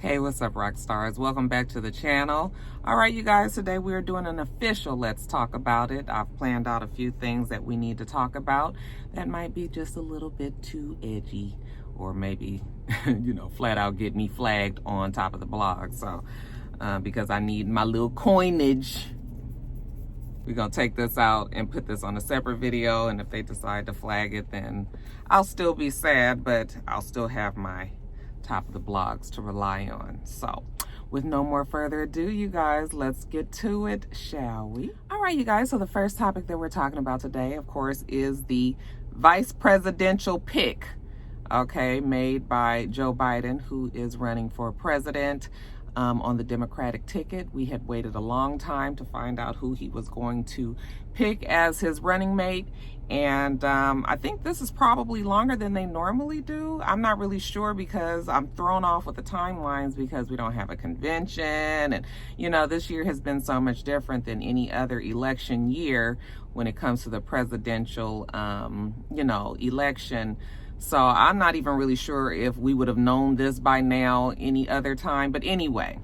Hey, what's up, Roxstars? Welcome back to the channel. All right, you guys, today we're doing an official Let's Talk About It. I've planned out a few things that we need to talk about that might be just a little bit too edgy, or maybe, flat out get me flagged on top of the blog. So, because I need my little coinage, we're going to take this out and put this on a separate video. And if they decide to flag it, then I'll still be sad, but I'll still have my top of the blogs to rely on. So with no more further ado, you guys, let's get to it, shall we? All right, you guys, so the first topic that we're talking about today, of course, is the vice presidential pick, okay, made by Joe Biden, who is running for president on the Democratic ticket. We had waited a long time to find out who he was going to pick as his running mate. And I think this is probably longer than they normally do. I'm not really sure because I'm thrown off with the timelines because we don't have a convention. And, this year has been so much different than any other election year when it comes to the presidential, election. So I'm not even really sure if we would have known this by now any other time. But anyway,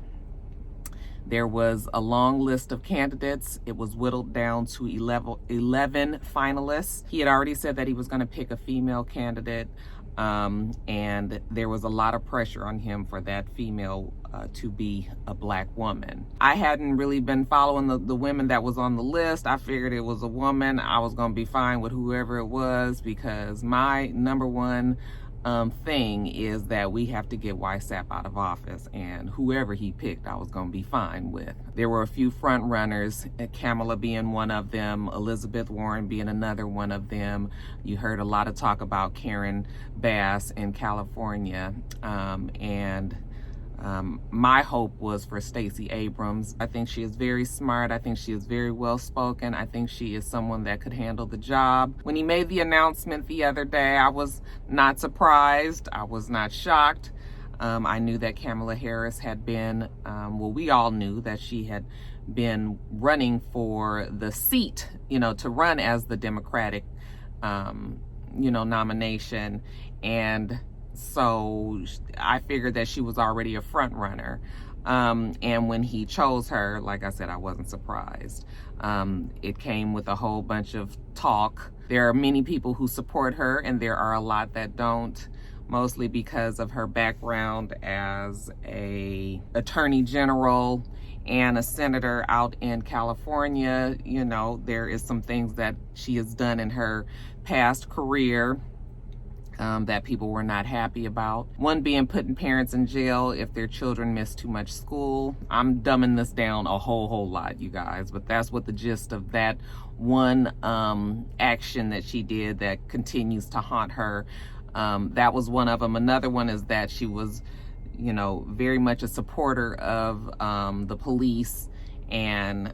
there was a long list of candidates. It was whittled down to 11 finalists. He had already said that he was going to pick a female candidate, and there was a lot of pressure on him for that female to be a Black woman. I hadn't really been following the women that was on the list. I figured it was a woman. I was going to be fine with whoever it was because my number one thing is that we have to get YSAP out of office, and whoever he picked, I was going to be fine with. There were a few front runners, Kamala being one of them, Elizabeth Warren being another one of them. You heard a lot of talk about Karen Bass in California, my hope was for Stacey Abrams. I think she is very smart. I think she is very well spoken. I think she is someone that could handle the job. When he made the announcement the other day, I was not surprised. I was not shocked. I knew that Kamala Harris had been, we all knew that she had been running for the seat, to run as the Democratic, nomination. And so I figured that she was already a front runner. And when he chose her, like I said, I wasn't surprised. It came with a whole bunch of talk. There are many people who support her, and there are a lot that don't, mostly because of her background as a attorney general and a senator out in California. There is some things that she has done in her past career that people were not happy about. One being putting parents in jail if their children miss too much school. I'm dumbing this down a whole lot, you guys, but that's what the gist of that one action that she did that continues to haunt her. That was one of them. Another one is that she was, very much a supporter of the police, and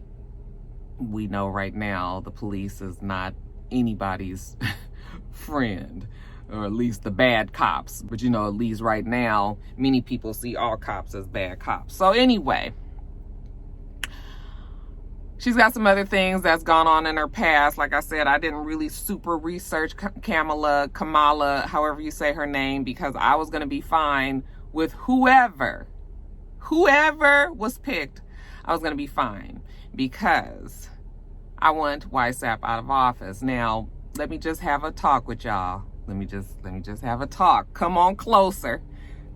we know right now the police is not anybody's friend, or at least the bad cops. But at least right now, many people see all cops as bad cops. So anyway, she's got some other things that's gone on in her past. Like I said, I didn't really super research Kamala, however you say her name, because I was going to be fine with whoever was picked. I was going to be fine because I want YSAP out of office. Now, let me just have a talk with y'all. Let me just have a talk. Come on closer.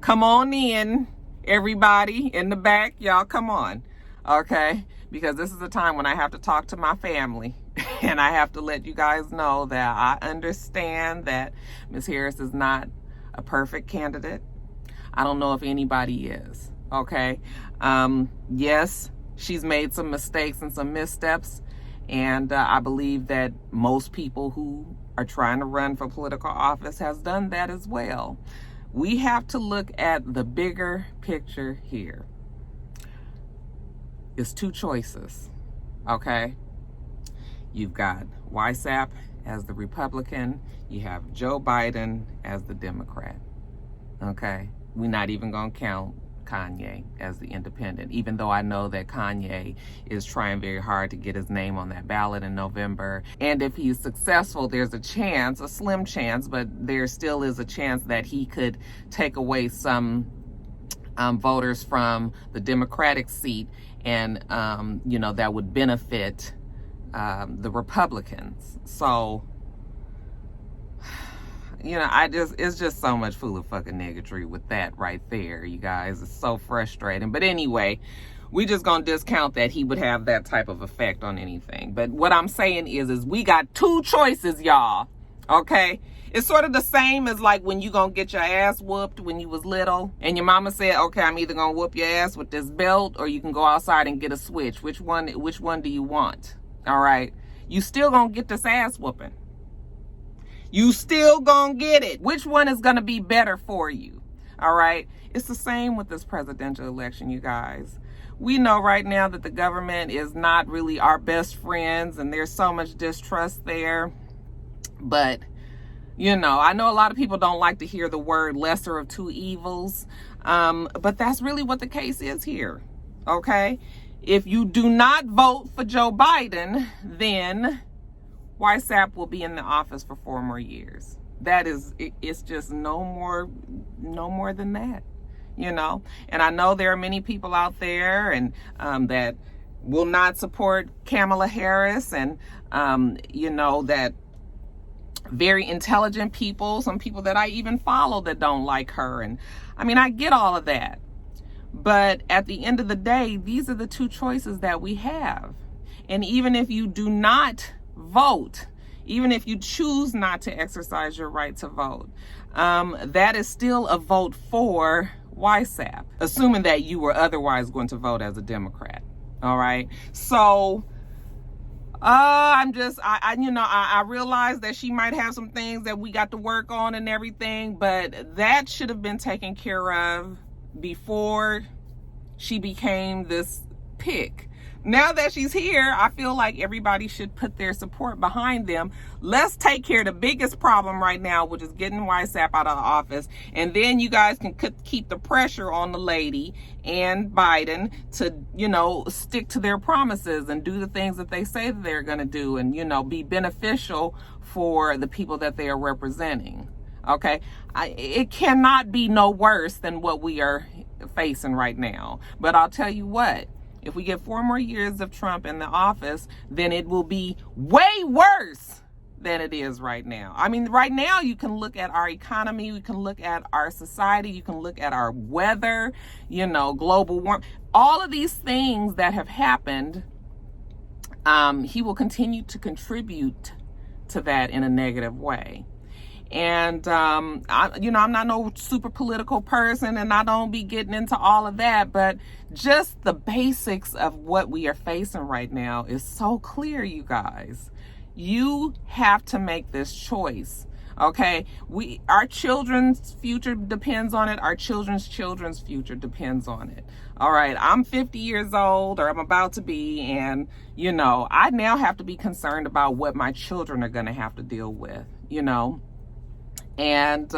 Come on in, everybody in the back. Y'all come on, okay? Because this is the time when I have to talk to my family and I have to let you guys know that I understand that Ms. Harris is not a perfect candidate. I don't know if anybody is, okay? Yes, she's made some mistakes and some missteps, and I believe that most people who are trying to run for political office has done that as well. We have to look at the bigger picture here. It's two choices, okay? You've got YSAP as the Republican. You have Joe Biden as the Democrat, okay? We're not even gonna count Kanye as the independent, even though I know that Kanye is trying very hard to get his name on that ballot in November. And if he's successful, there's a chance, a slim chance, but there still is a chance that he could take away some voters from the Democratic seat, and you know, that would benefit the Republicans. So, you know, it's just so much full of fucking negatory with that right there, you guys. It's so frustrating. But anyway, we just gonna discount that he would have that type of effect on anything. But what I'm saying is we got two choices, y'all. Okay? It's sort of the same as like when you gonna get your ass whooped when you was little and your mama said, okay, I'm either gonna whoop your ass with this belt or you can go outside and get a switch. Which one do you want? All right? You still gonna get this ass whooping. You still gonna get it. Which one is gonna be better for you? All right? It's the same with this presidential election, you guys. We know right now that the government is not really our best friends and there's so much distrust there. But, you know, I know a lot of people don't like to hear the word lesser of two evils. But that's really what the case is here. Okay? If you do not vote for Joe Biden, then YSAP will be in the office for 4 more years. That is, it's just no more than that, you know. And I know there are many people out there and that will not support Kamala Harris, and you know, that very intelligent people, some people that I even follow that don't like her. And I mean, I get all of that. But at the end of the day, these are the two choices that we have. And even if you do not vote, even if you choose not to exercise your right to vote, that is still a vote for YSAP, assuming that you were otherwise going to vote as a Democrat. All right. So I realize that she might have some things that we got to work on and everything, but that should have been taken care of before she became this pick. Now that she's here, I feel like everybody should put their support behind them. Let's take care of the biggest problem right now, which is getting YSAP out of the office. And then you guys can keep the pressure on the lady and Biden to, you know, stick to their promises and do the things that they say that they're going to do, and, you know, be beneficial for the people that they are representing. Okay? It cannot be no worse than what we are facing right now. But I'll tell you what. If we get 4 more years of Trump in the office, then it will be way worse than it is right now. I mean, right now you can look at our economy, you can look at our society, you can look at our weather, you know, global warming, all of these things that have happened. He will continue to contribute to that in a negative way. And, I'm not no super political person, and I don't be getting into all of that, but just the basics of what we are facing right now is so clear, you guys. You have to make this choice. Okay? Our children's future depends on it. Our children's future depends on it. All right. I'm 50 years old, or I'm about to be. And, you know, I now have to be concerned about what my children are going to have to deal with, you know. And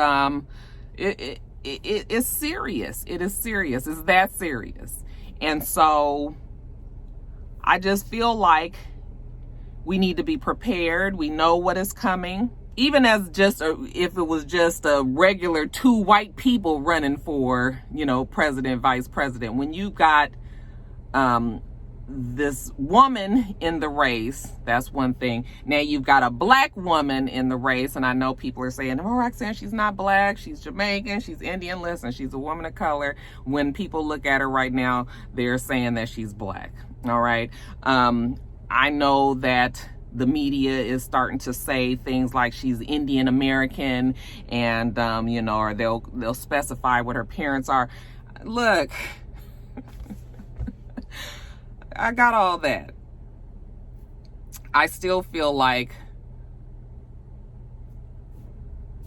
it's serious. It is serious. It's that serious. And so I just feel like we need to be prepared. We know what is coming. Even as if it was just a regular 2 white people running for, you know, president, vice president, when you got this woman in the race, that's one thing. Now you've got a black woman in the race, and I know people are saying, oh, Roxanne, she's not black, she's Jamaican, she's Indian. Listen, she's a woman of color. When people look at her right now, they're saying that she's black. All right. I know that the media is starting to say things like she's Indian American, and you know, or they'll specify what her parents are. Look, I got all that. I still feel like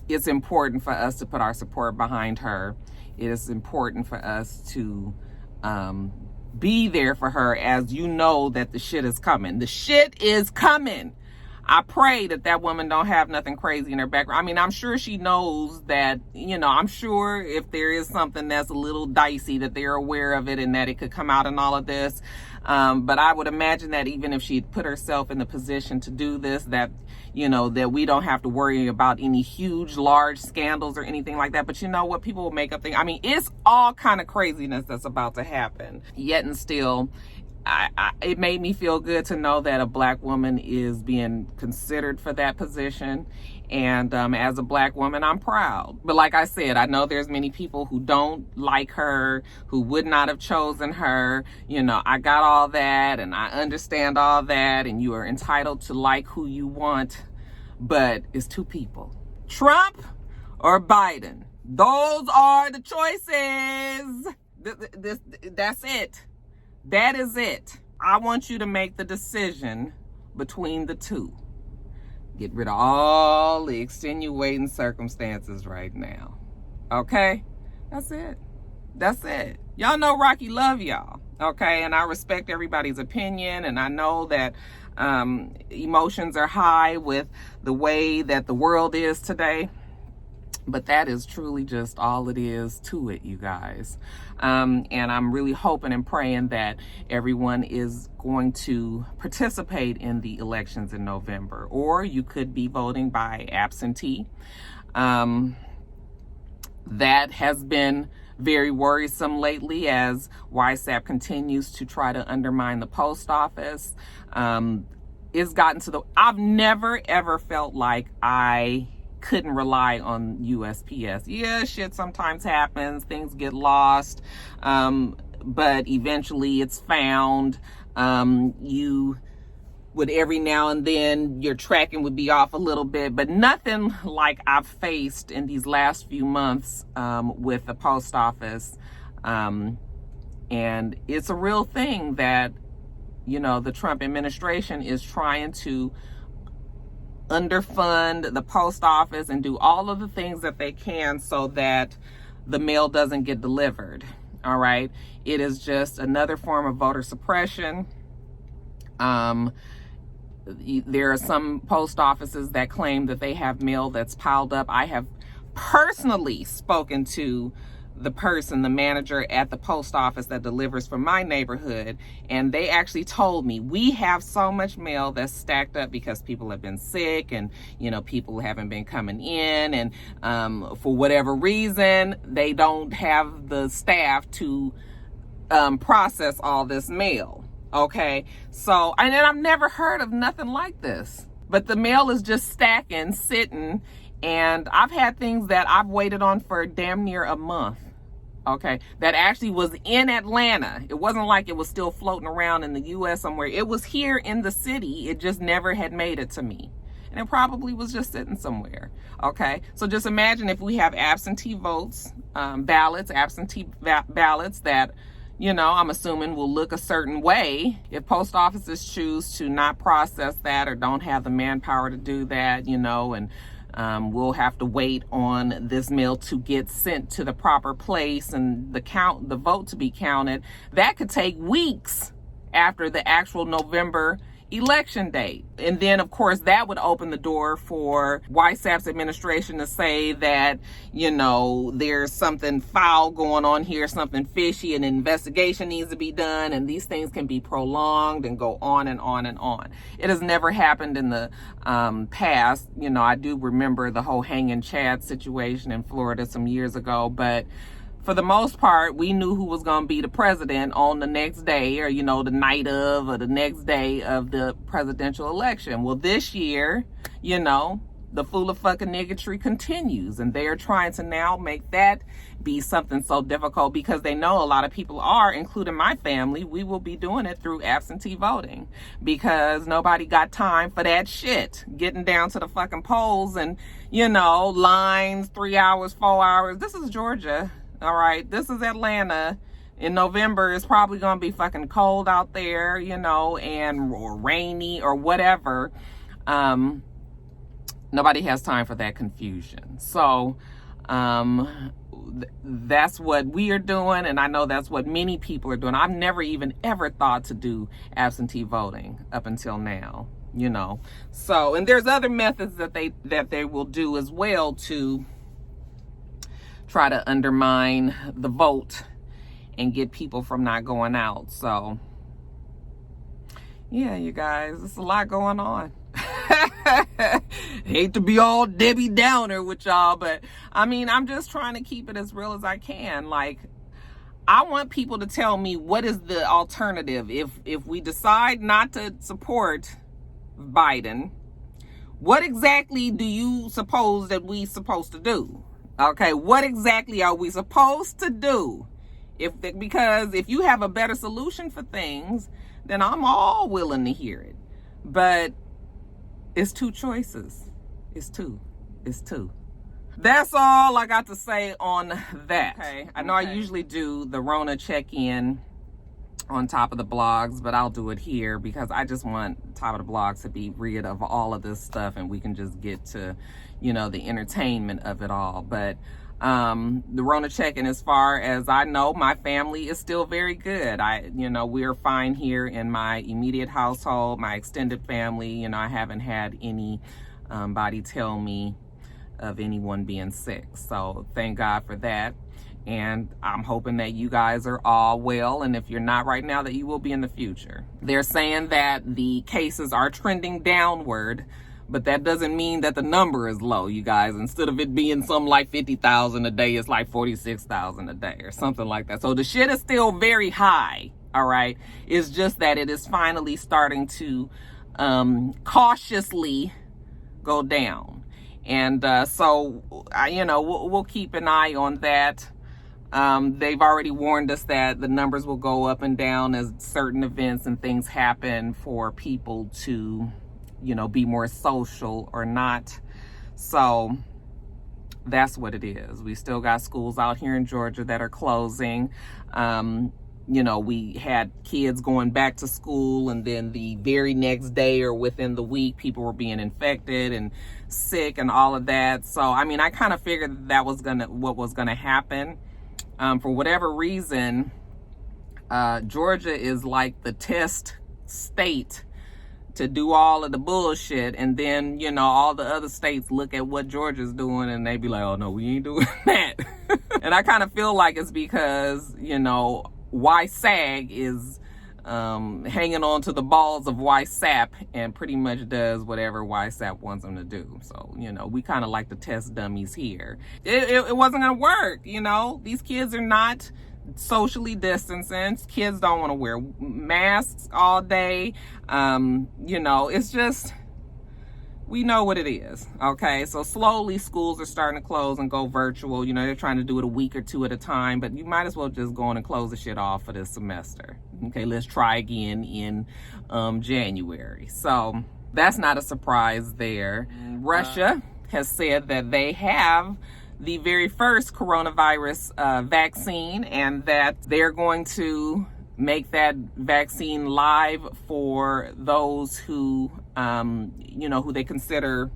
it's important for us to put our support behind her. It is important for us to be there for her, as you know that the shit is coming. The shit is coming. I pray that that woman don't have nothing crazy in her background. I mean, I'm sure she knows that, you know, I'm sure if there is something that's a little dicey that they're aware of it and that it could come out in all of this. But I would imagine that even if she'd put herself in the position to do this, that, you know, that we don't have to worry about any huge, large scandals or anything like that. But you know what? People will make up things. I mean, it's all kind of craziness that's about to happen. Yet and still, it made me feel good to know that a black woman is being considered for that position. And as a black woman, I'm proud. But like I said, I know there's many people who don't like her, who would not have chosen her. You know, I got all that and I understand all that, and you are entitled to like who you want. But it's two people, Trump or Biden. Those are the choices. That's it. That is it. I want you to make the decision between the two. Get rid of all the extenuating circumstances right now. Okay? That's it. That's it. Y'all know Rocky love y'all. Okay? And I respect everybody's opinion. And I know that emotions are high with the way that the world is today. But that is truly just all it is to it, you guys. And I'm really hoping and praying that everyone is going to participate in the elections in November. Or you could be voting by absentee. That has been very worrisome lately as YSAP continues to try to undermine the post office. It's gotten to I've never ever felt like I couldn't rely on USPS. Yeah, shit sometimes happens, things get lost, but eventually it's found. You would every now and then, your tracking would be off a little bit, but nothing like I've faced in these last few months with the post office. And it's a real thing that, you know, the Trump administration is trying to underfund the post office and do all of the things that they can so that the mail doesn't get delivered. All right. It is just another form of voter suppression. There are some post offices that claim that they have mail that's piled up. I have personally spoken to the manager at the post office that delivers from my neighborhood, and they actually told me, we have so much mail that's stacked up because people have been sick and, you know, people haven't been coming in, and for whatever reason, they don't have the staff to process all this mail. Okay, so, and then I've never heard of nothing like this, but the mail is just stacking, sitting, and I've had things that I've waited on for damn near a month. Okay, that actually was in Atlanta. It wasn't like it was still floating around in the US somewhere. It was here in the city. It just never had made it to me. And it probably was just sitting somewhere. Okay, so just imagine if we have absentee votes, absentee ballots that, you know, I'm assuming will look a certain way. If post offices choose to not process that or don't have the manpower to do that, you know, and we'll have to wait on this mail to get sent to the proper place and the vote to be counted. That could take weeks after the actual November election date. And then, of course, that would open the door for YSAP's administration to say that, you know, there's something foul going on here, something fishy, an investigation needs to be done, and these things can be prolonged and go on and on and on. It has never happened in the past. You know, I do remember the whole hanging Chad situation in Florida some years ago, but for the most part, we knew who was going to be the president on the next day, or, you know, the night of, or the next day of the presidential election. Well, this year, you know, the fool of fucking niggotry continues, and they are trying to now make that be something so difficult because they know a lot of people are, including my family, we will be doing it through absentee voting because nobody got time for that shit. Getting down to the fucking polls and, you know, lines, 3 hours, 4 hours. This is Georgia. All right, this is Atlanta. In November, it's probably going to be fucking cold out there, you know, or rainy or whatever. Nobody has time for that confusion. So that's what we are doing, and I know that's what many people are doing. I've never even ever thought to do absentee voting up until now. you know. So, and there's other methods that they will do as well to try to undermine the vote and get people from not going out. So yeah, you guys, it's a lot going on. Hate to be all Debbie Downer with y'all, but I mean, I'm just trying to keep it as real as I can. Like, I want people to tell me what is the alternative. If we decide not to support Biden, what exactly do you suppose that we supposed to do? Okay, what exactly are we supposed to do? Because if you have a better solution for things, then I'm all willing to hear it. But it's two choices. It's two. That's all I got to say on that. Okay, I know I usually do the Rona Check In on top of the blogs, but I'll do it here because I just want top of the blogs to be rid of all of this stuff and we can just get to, you know, the entertainment of it all. But the Rona Check In, as far as I know, my family is still very good. We're fine here in my immediate household, my extended family. You know, I haven't had anybody tell me of anyone being sick. So thank God for that. And I'm hoping that you guys are all well. And if you're not right now, that you will be in the future. They're saying that the cases are trending downward, but that doesn't mean that the number is low, you guys. Instead of it being something like 50,000 a day, it's like 46,000 a day or something like that. So the shit is still very high, all right? It's just that it is finally starting to cautiously go down. And so, we'll keep an eye on that. They've already warned us that the numbers will go up and down as certain events and things happen for people to, be more social or not. So that's what it is. We still got schools out here in Georgia that are closing. We had kids going back to school, and then the very next day or within the week, people were being infected and sick and all of that. So, I mean, I kind of figured that was what was gonna happen. For whatever reason, Georgia is like the test state to do all of the bullshit, and then all the other states look at what Georgia's doing and they be like, oh no, we ain't doing that. And I kind of feel like it's because YSAG is hanging on to the balls of YSAP and pretty much does whatever YSAP wants them to do. So, we kind of like the test dummies here. It wasn't going to work, These kids are not socially distancing. Kids don't want to wear masks all day. It's just, we know what it is, okay? So slowly schools are starting to close and go virtual. They're trying to do it a week or two at a time, but you might as well just go on and close the shit off for this semester. Okay, let's try again in January. So that's not a surprise there. Russia has said that they have the very first coronavirus vaccine, and that they're going to make that vaccine live for those who, who they consider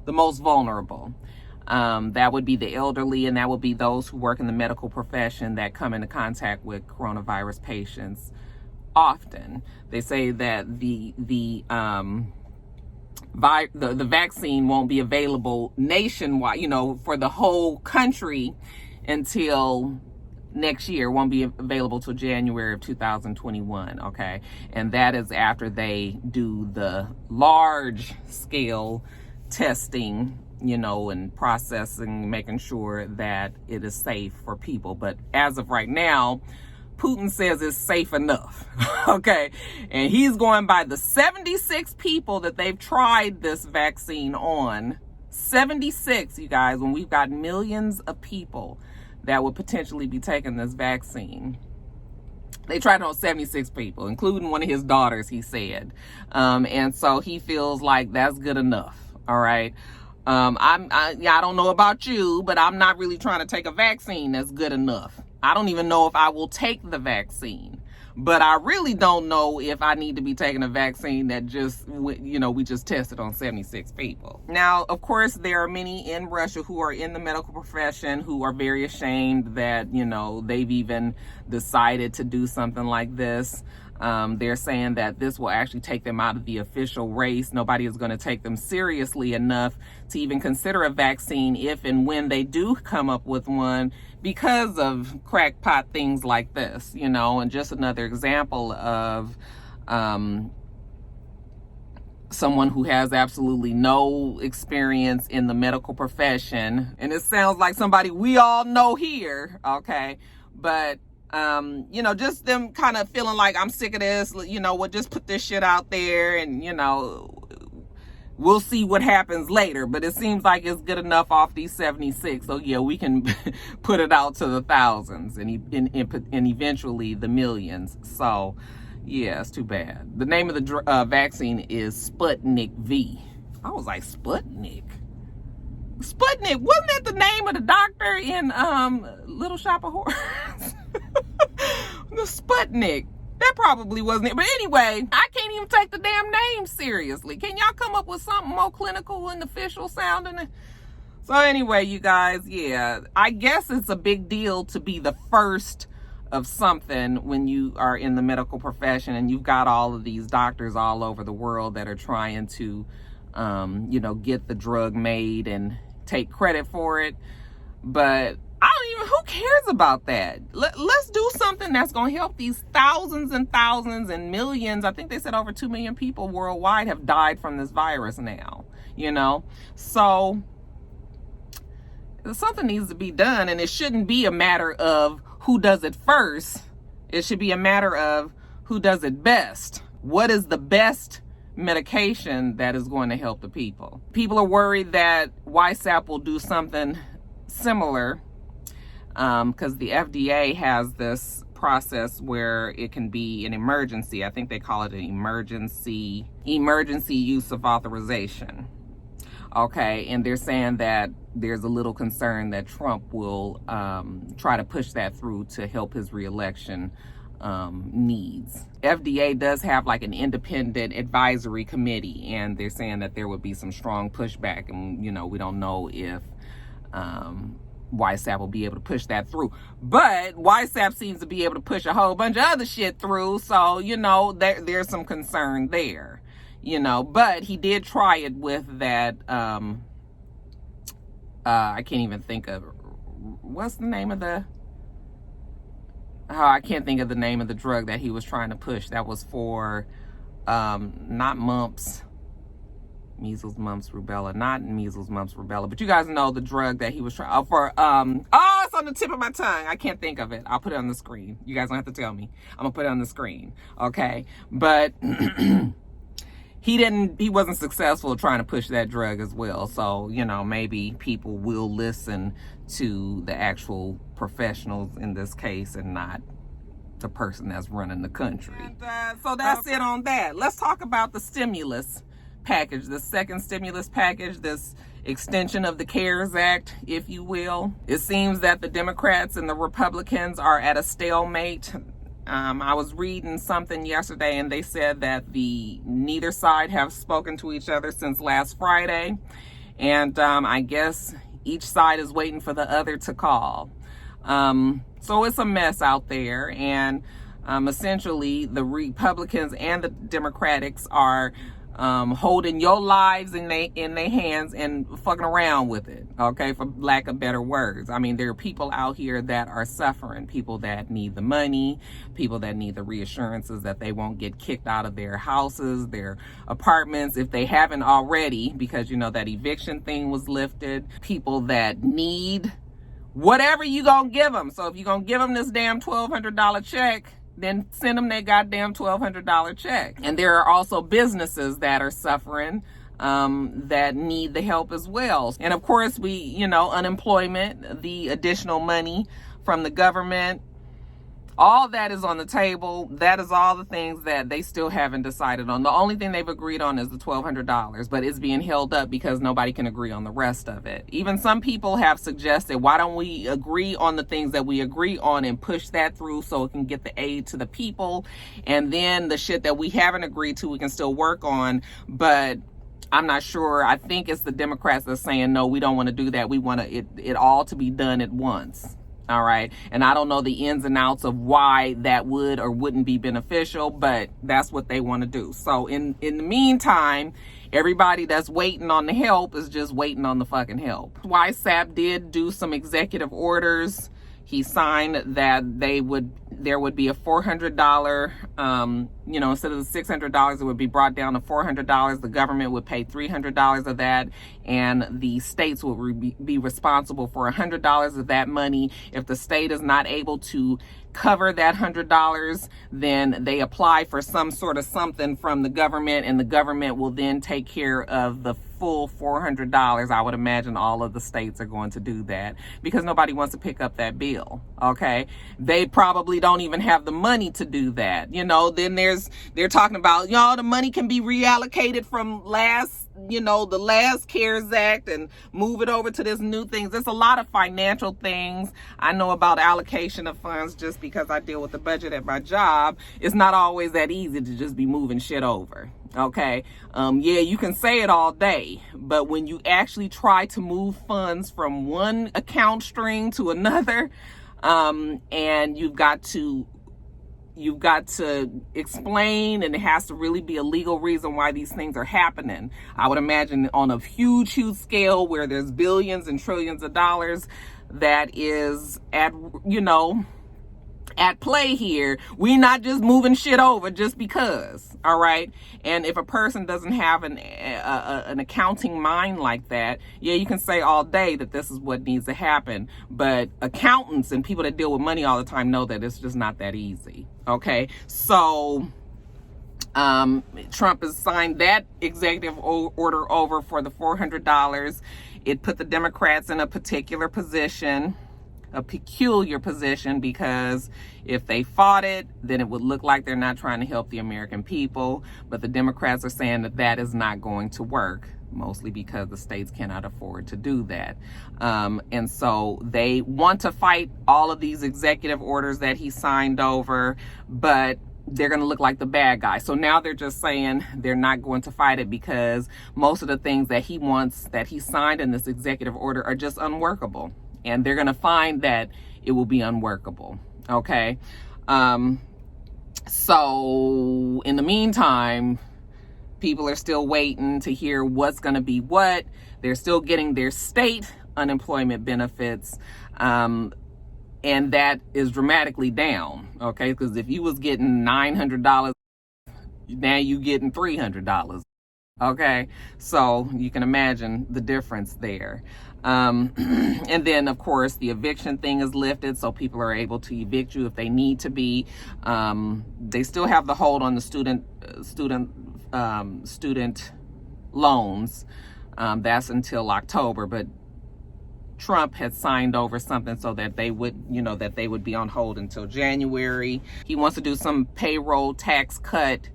the most vulnerable. That would be the elderly, and that would be those who work in the medical profession that come into contact with coronavirus patients often. They say that the vaccine won't be available nationwide, for the whole country until next year. Won't be available till January of 2021, okay? And that is after they do the large scale testing, and processing, making sure that it is safe for people. But as of right now, Putin says it's safe enough, okay? And he's going by the 76 people that they've tried this vaccine on. 76, you guys, when we've got millions of people that would potentially be taking this vaccine. They tried it on 76 people, including one of his daughters, he said. And so he feels like that's good enough, all right? I don't know about you, but I'm not really trying to take a vaccine that's good enough. I don't even know if I will take the vaccine, but I really don't know if I need to be taking a vaccine that just, we just tested on 76 people. Now, of course, there are many in Russia who are in the medical profession who are very ashamed that, they've even decided to do something like this. They're saying that this will actually take them out of the official race. Nobody is going to take them seriously enough to even consider a vaccine if and when they do come up with one, because of crackpot things like this, you know. And just another example of someone who has absolutely no experience in the medical profession. And it sounds like somebody we all know here, okay? But you know, just them kind of feeling like, I'm sick of this, you know, we'll just put this shit out there and, you know, we'll see what happens later. But it seems like it's good enough off these 76. So yeah, we can put it out to the thousands and eventually the millions. So yeah, it's too bad. The name of the vaccine is Sputnik V. I was like, Sputnik? Sputnik, wasn't that the name of the doctor in Little Shop of Horrors? The Sputnik. That probably wasn't it. But anyway, I can't even take the damn name seriously. Can y'all come up with something more clinical and official sounding? So anyway, you guys, yeah, I guess it's a big deal to be the first of something when you are in the medical profession, and you've got all of these doctors all over the world that are trying to, you know, get the drug made and take credit for it. But I don't even, who cares about that? Let's do something that's going to help these thousands and thousands and millions. I think they said over 2 million people worldwide have died from this virus now, you know? So something needs to be done, and it shouldn't be a matter of who does it first. It should be a matter of who does it best. What is the best medication that is going to help the people? People are worried that YSAP will do something similar, because the FDA has this process where it can be an emergency. I think they call it an emergency use of authorization. Okay, and they're saying that there's a little concern that Trump will try to push that through to help his reelection needs. FDA does have like an independent advisory committee, and they're saying that there would be some strong pushback, and you know, we don't know if YSAP will be able to push that through. But YSAP seems to be able to push a whole bunch of other shit through, so you know, there's some concern there, you know. But he did try it with that I can't even think of, what's the name of the, I can't think of the name of the drug that he was trying to push. That was for not mumps, measles, mumps, rubella, not measles, mumps, rubella, but you guys know the drug that he was trying for, oh, it's on the tip of my tongue. I can't think of it. I'll put it on the screen. You guys don't have to tell me. I'm gonna put it on the screen, okay? But he wasn't successful trying to push that drug as well. So, you know, maybe people will listen to the actual professionals in this case and not the person that's running the country. And, so that's it on that. Let's talk about the stimulus package, the second stimulus package, this extension of the CARES Act, if you will. It seems that the Democrats and the Republicans are at a stalemate. I was reading something yesterday, and they said that neither side have spoken to each other since last Friday. And I guess each side is waiting for the other to call. So it's a mess out there. And essentially, the Republicans and the Democrats are holding your lives in their hands and fucking around with it, okay, for lack of better words. I mean, there are people out here that are suffering, people that need the money, people that need the reassurances that they won't get kicked out of their houses, their apartments, if they haven't already, because, you know, that eviction thing was lifted. People that need whatever you gonna give them. So if you're gonna give them this damn $1,200 check, then send them their goddamn $1,200 check. And there are also businesses that are suffering, that need the help as well. And of course, unemployment, the additional money from the government, all that is on the table. That is all the things that they still haven't decided on. The only thing they've agreed on is the $1,200, but it's being held up because nobody can agree on the rest of it. Even some people have suggested, why don't we agree on the things that we agree on and push that through so it can get the aid to the people, and then the shit that we haven't agreed to, we can still work on. But I'm not sure. I think it's the Democrats that's saying, no, we don't want to do that. We want it all to be done at once. All right. And I don't know the ins and outs of why that would or wouldn't be beneficial, but that's what they want to do. So in the meantime, everybody that's waiting on the help is just waiting on the fucking help. YSAP did do some executive orders. He signed that there would be a $400, instead of the $600, it would be brought down to $400. The government would pay $300 of that, and the states would be responsible for $100 of that money. If the state is not able to cover that $100, then they apply for some sort of something from the government, and the government will then take care of the full $400. I would imagine all of the states are going to do that because nobody wants to pick up that bill. Okay. They probably don't even have the money to do that. Then they're talking about, the money can be reallocated from the last CARES Act and move it over to this new things. There's a lot of financial things. I know about allocation of funds just because I deal with the budget at my job. It's not always that easy to just be moving shit over. Okay. Yeah, you can say it all day, but when you actually try to move funds from one account string to another, and you've got to explain, and it has to really be a legal reason why these things are happening. I would imagine on a huge scale where there's billions and trillions of dollars that is at play here. We're not just moving shit over just because. All right. And if a person doesn't have an accounting mind like that, yeah, you can say all day that this is what needs to happen. But accountants and people that deal with money all the time know that it's just not that easy. Okay. So Trump has signed that executive order over for the $400. It put the Democrats in a peculiar position, because if they fought it, then it would look like they're not trying to help the American people. But the Democrats are saying that is not going to work, mostly because the states cannot afford to do that. And so they want to fight all of these executive orders that he signed over, but they're going to look like the bad guy. So now they're just saying they're not going to fight it because most of the things that he wants, that he signed in this executive order, are just unworkable. And they're going to find that it will be unworkable. Okay. So in the meantime, people are still waiting to hear what's going to be what. They're still getting their state unemployment benefits. And that is dramatically down. Okay. Because if you was getting $900, now you getting $300. Okay. So you can imagine the difference there. And then of course the eviction thing is lifted, so people are able to evict you if they need to be. They still have the hold on the student loans. That's until October, but Trump had signed over something so that they would be on hold until January. He wants to do some payroll tax cut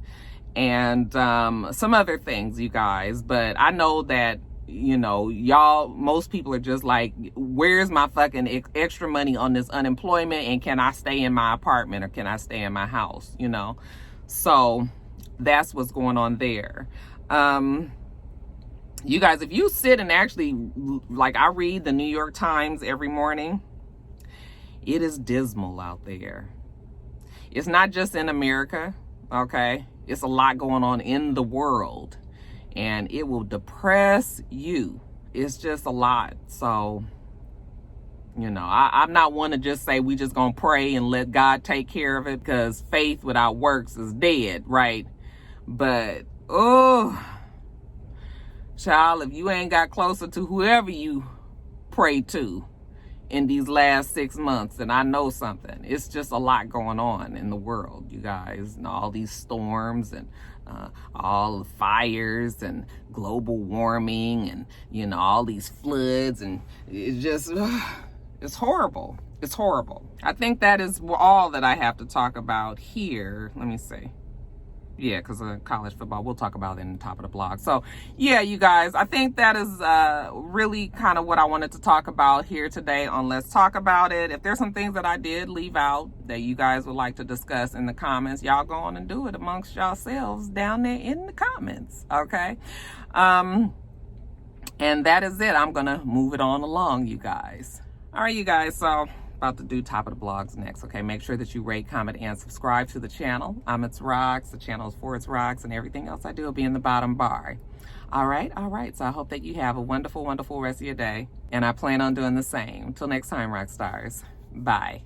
and some other things, you guys. But I know that most people are just like, where's my fucking extra money on this unemployment, and can I stay in my apartment or can I stay in my house? So that's what's going on there. You guys, if you sit and actually, like, I read the New York Times every morning, it is dismal out there. It's not just in America. Okay. It's a lot going on in the world. And it will depress you. It's just a lot. So, I'm not one to just say we just gonna pray and let God take care of it, because faith without works is dead, right? But, child, if you ain't got closer to whoever you pray to in these last 6 months, and I know something, it's just a lot going on in the world, you guys, and all these storms and all the fires and global warming and all these floods, and it's just it's horrible. It's horrible. I think that is all that I have to talk about here. Let me see. Yeah, because of college football, we'll talk about it in the top of the blog. So yeah, you guys, I think that is really kind of what I wanted to talk about here today on Let's Talk About It. If there's some things that I did leave out that you guys would like to discuss in the comments, y'all go on and do it amongst yourselves down there in the comments. Okay. And that is it. I'm going to move it on along, you guys. All right, you guys. So about to do top of the blogs next, okay? Make sure that you rate, comment, and subscribe to the channel. It's Rox. The channel is for It's Rox, and everything else I do will be in the bottom bar. All right. So I hope that you have a wonderful, wonderful rest of your day, and I plan on doing the same. Till next time, Roxstars. Bye.